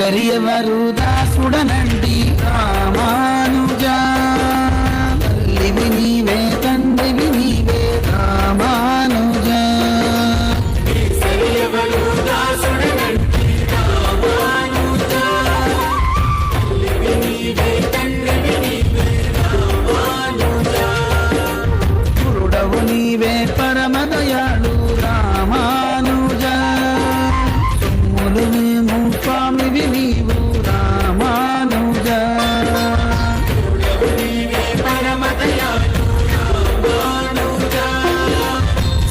కేసరియవరు దాసుడనండి రామానుజా తల్లివి నీవే తండ్రివి నీవే రామానుజా కేసరియవరు దాసుడనండి రామానుజా తల్లివి నీవే తండ్రివి నీవే రామానుజా గురుడవు నీవే పరమదయాళు రామానుజా సొమ్ములు మేము స్వామివి నీవు రామానుజా గురుడవు నీవే పరమదయాళు రామానుజా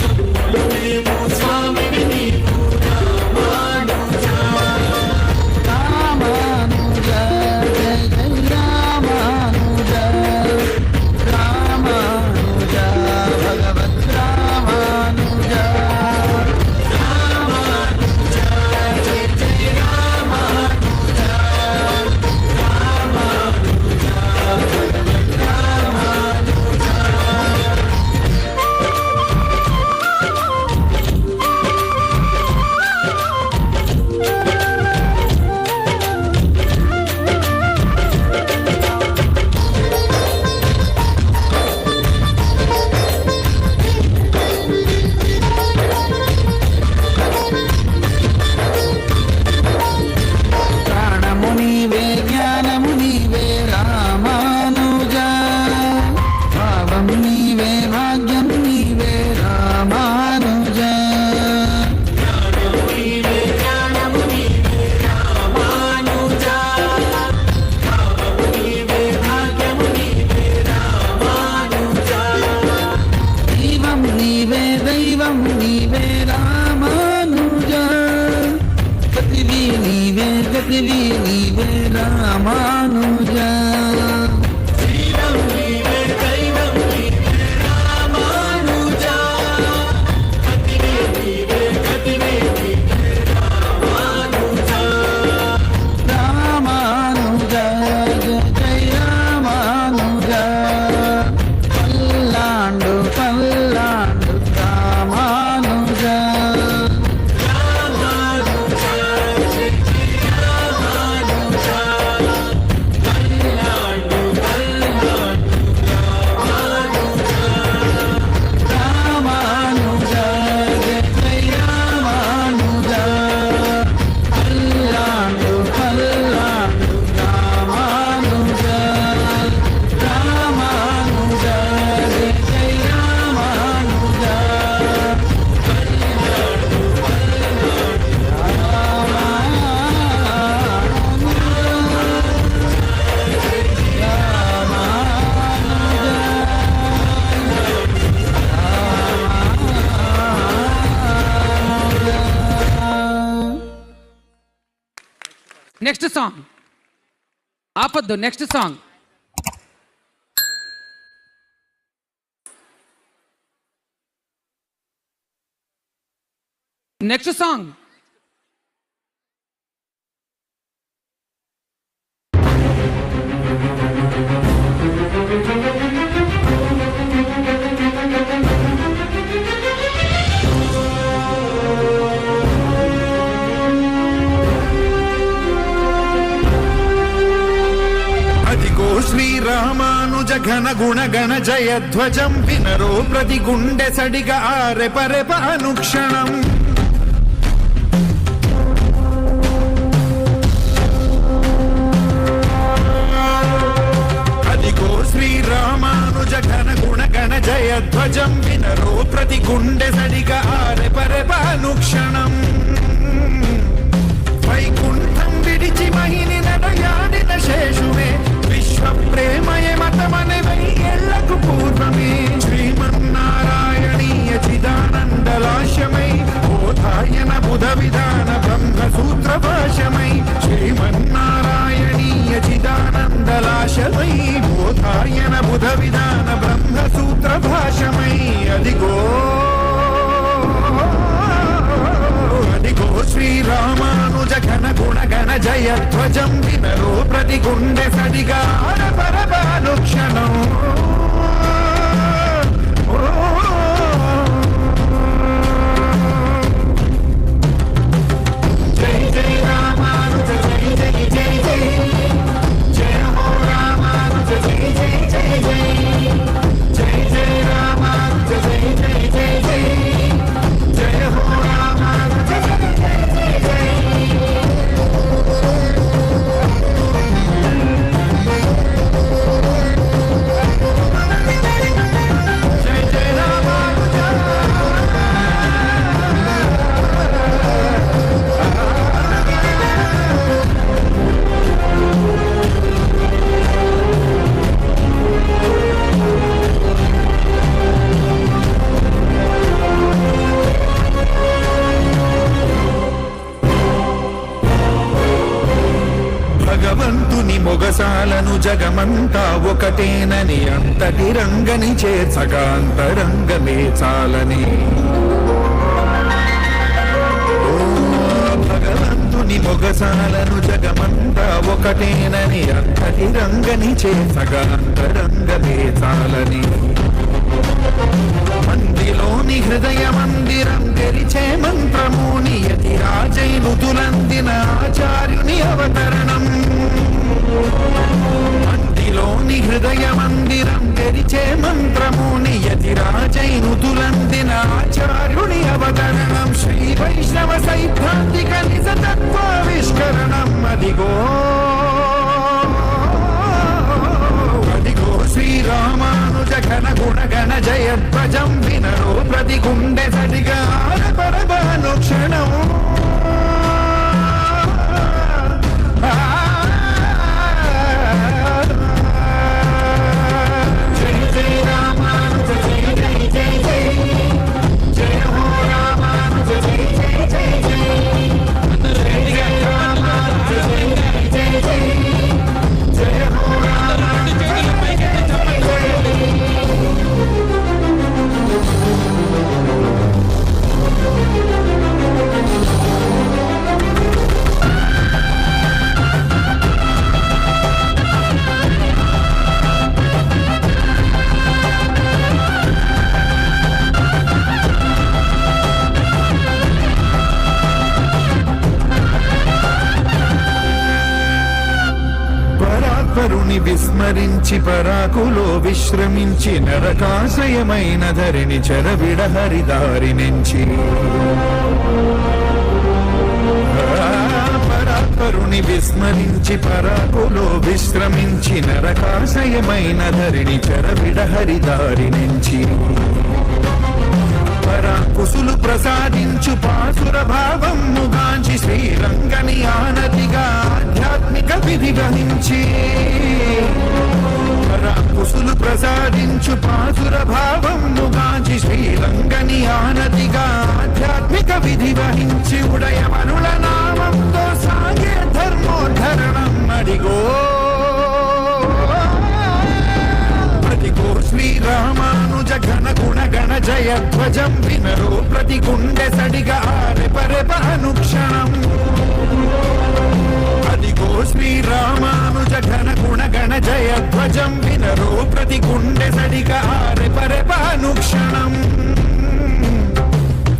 సొమ్ములు మేము స్వామివి నీవు రామానుజా రామానుజా జయ జయ రామానుజా రామానుజా భగవద్ రామానుజా రామానుజా జయ జయ రామానుజా రామానుజా భగవద్ రామానుజా ప్రాణము నీవే జ్ఞానము నీవే రామానుజా భావం నీవే భాగ్యం నీవే రామానుజా జ్ఞానము నీవే జ్ఞానము నీవే రామానుజా భావము నీవే భాగ్యము నీవే రామానుజా దైవం నీవే దైవం నీవే రామానుజా గతివి నీవే గతివి నీవే రామానుజా దైవం నీవే దైవం నీవే రామానుజా గతివి నీవే గతివి నీవే రామానుజా రామానుజా జయ జయ రామానుజా పల్లాండు పల్లాండు రామానుజా రామానుజా జయ జయ రామానుజా పల్లాండు పల్లాండు రామానుజా రామానుజా జయ జయ రామానుజా పల్లాండు పల్లాండు రామానుజా రామానుజా జయ జయ రామానుజా నెక్స్ట్ సాంగ్ ఆపద్దు. నెక్స్ట్ సాంగ్ నెక్స్ట్ సాంగ్ అదిగో శ్రీరామానుజ ఘన గుణ గణ జయధ్వజం వినరో ప్రతి గుండె సడిగా ఆరెపరెప అనుక్షణం అదిగో శ్రీరామానుజ ఘన గుణ గణ జయధ్వజం వినరో ప్రతి గుండె సడిగా ఆరెపరెప అనుక్షణం వైకుంఠం విడిచి మహిని నడయాడిన శేషువే విశ్వ ప్రేమయ మతమనే వెయ్యేళ్లకు పూర్వమే శ్రీమన్నారాయణీయ చిదానందలాశమై బోధాయన బుధ విధాన బ్రహ్మ సూత్ర భాషమై శ్రీమన్నారాయణీయ చిదానందలాశమై బోధాయన బుధ విధాన బ్రహ్మ సూత్ర భాషమై అదిగో అదిగో శ్రీరామానుజ ఘన గుణ గణ జయధ్వజం వినరో ప్రతి గుండె సడిగా పరపానుక్షణం జై జై రామానుజ జై జై భగవంతుని మొగసాలను జగమంతా ఒకటేనని అంతటి రంగని చేర్చగా అంతరంగమే చాలని భగవంతుని మొగసాలను జగమంతా ఒకటేనని అంతటి రంగని చేసగా అంతరంగమే చాలని మందిలోని హృదయ మందిరం తెరిచే మంత్రము నియతి రాజైనుతులందిన ఆచార్యుని అవతరణం మందిలోని హృదయ మందిరం తెరిచే మంత్రము నియతి రాజైనుతులందిన ఆచార్యుని అవతరణం శ్రీ వైష్ణవ సైద్ధాంతిక నిజ తత్వావిష్కరణం అదిగో శ్రీరామానుజ ఘన గుణ గణ జయధ్వజం వినరో ప్రతి గుండె సడిగా పరమానుక్షణం జయ జయ రామానుజ జయ జయ జయ జయ జయ హో రామానుజ జయ జయ జయ జయ జయ జయ రామానుజ జయ జయ జయ జయ జయ హో రామానుజ పరాత్పరుని విస్మరించి పరాకులో విశ్రమించి నరకాశయమైన ధరిని చెరవిడ హరిదారి నుంచి పరాత్పరుని విస్మరించి పరాకులో విశ్రమించి నరకాశయమైన ధరిని చెరవిడ హరిదారి నుంచి పరాకుసులు ప్రసాదించు పాసుర భావము గాంచి శ్రీరంగని ఆనతిగా ఆధ్యాత్మిక విధి వహించి పరాకుసులు ప్రసాదించు పాసుర భావము గాంచి శ్రీరంగని ఆనతిగా ఆధ్యాత్మిక విధి వహించి ఉడయమనుల నామంతో సాగే ధర్మోద్ధరణం అడిగో అదిగో శ్రీరామానుజ ఘన గుణ గణ జయధ్వజం వినరో ప్రతి గుండె సడిగా ఆరెపరెప అనుక్షణం అదిగో శ్రీరామానుజ ఘన గుణ గణ జయధ్వజం వినరో ప్రతి గుండె సడిగా ఆరెపరెప అనుక్షణం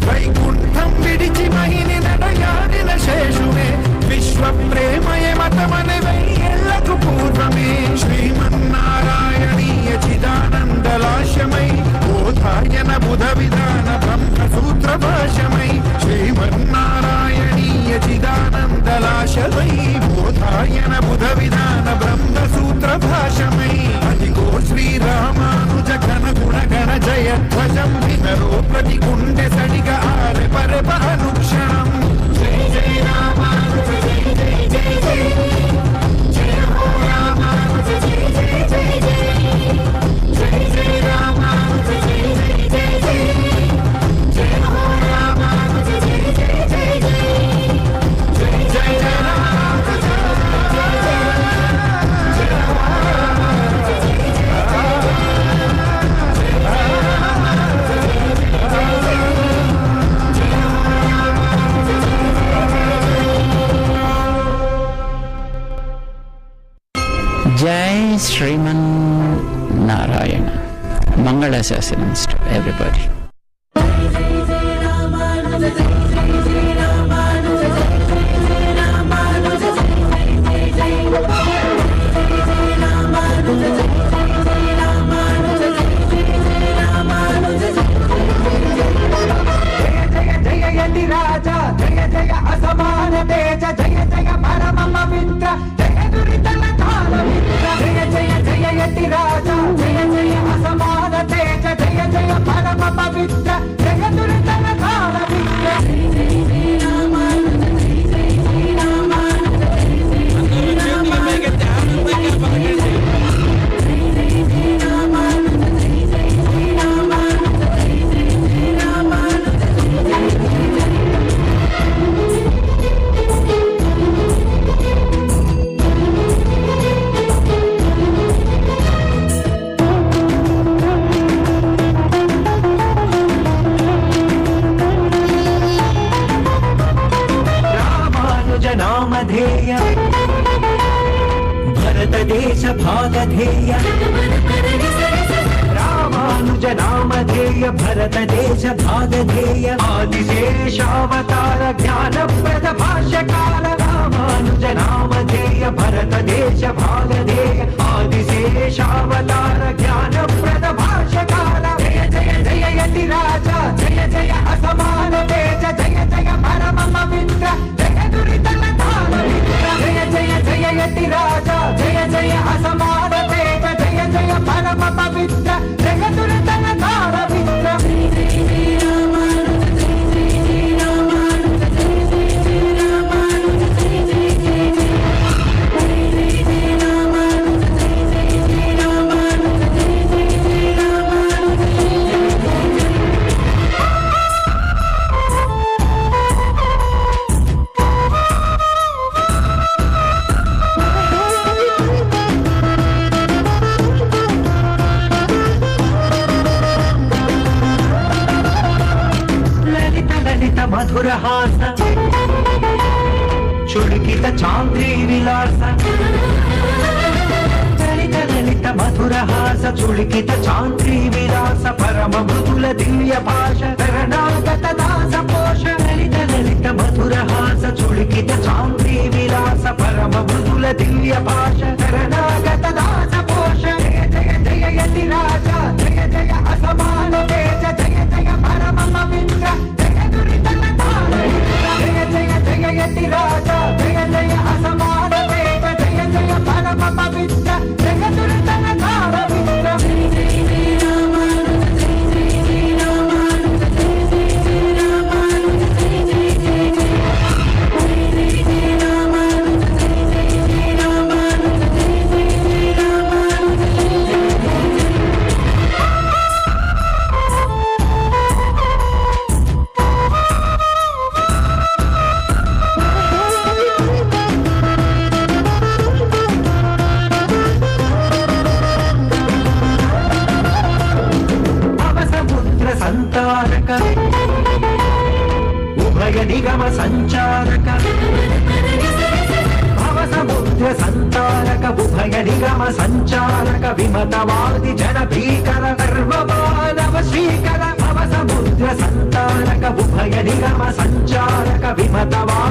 వైకుంఠం విడిచి మహిని నడయాడిన శేషువే విశ్వ ప్రేమయ మతమనే వెయ్యేళ్లకు పూర్వమే శ్రీమన్నారాయణీయ చిదానందలాశమై బోధాయన బుధ విధాన బ్రహ్మ సూత్ర భాషమై శ్రీమన్నారాయణీయ చిదానందలాశమై బోధాయన బుధ విధాన బ్రహ్మ సూత్ర భాషమై అదిగో శ్రీరామానుజ ఘన గుణ గణ జయధ్వజం వినరో ప్రతి గుండె సడిగా ఆరెపరెప అనుక్షణం జయ జయ రామానుజ జయ జయ జయ జయ జయ హో రామానుజ జయ జయ జయ జయ జయ జయ రామానుజ జయ జయ జయ జయ జయ హో రామానుజ జయ జయ జయ జయ జయ జయ రామానుజ జయ జయ జయ జయ హో రామానుజ జయ జయ జయ Jai Sriman Narayana. Mangala Sassanams to everybody. రాజా జయ జయ అసమాన తేజ జయ జయ పరమ పవిత్ర జయ దురితల కాల మిత్ర జయ జయ జయ యతి రాజా జయ జయ అసమాన తేజ జయ జయ పరమ పవిత్ర భాగధేయ భరతదేశ భాగధేయ రామానుజ నామధేయ భరతదేశ భాగధేయ ఆదిశేషావతార జ్ఞానప్రద భాష్యకార రామానుజ నామధేయ భరతదేశ భాగధేయ ఆదిశేషావతార జ్ఞానప్రద భాష్యకార జయ జయ జయ యతి రాజా జయ జయ అసమాన తేజ జయ జయ పరమ పవిత్ర జయ దురితల తాళ మిత్ర జయ జయ జయ యతి రాజా జయ జయ అసమాన తేజ జయ జయ పరమ పవిత్ర జయ దురితల తాళ మిత్ర మధురహాస చుడికిత చాంద్రీ విలాస లలిత లలిత మధురహాస చుడికిత చాంద్రీ విలాస పరమ మృదుల దివ్య భాష శరణాగత దాస పోష లలిత లలిత మధురహాస చుడికిత చాంద్రీ విలాస పరమ మృదుల దివ్య భాష శరణాగత దాస పోష జయ జయ జయ యతి రాజా జయ జయ అసమాన తేజ జయ జయ పరమ పవిత్ర జయ దురితల తాళ జయ జయ జయ యతి రాజా జయ జయ అసమాన తేజ జయ జయ పరమ పవిత్ర జయ దురితల తాళ మిత్ర సంతారక ఉభయ నిగమ సంచారక భవ సముద్ర సంతారక ఉభయ నిగమ సంచారక విమతవాది జన భీకర సర్వమానవ శ్రీకర భవ సముద్ర సంతారక ఉభయ నిగమ సంచారక విమతవాది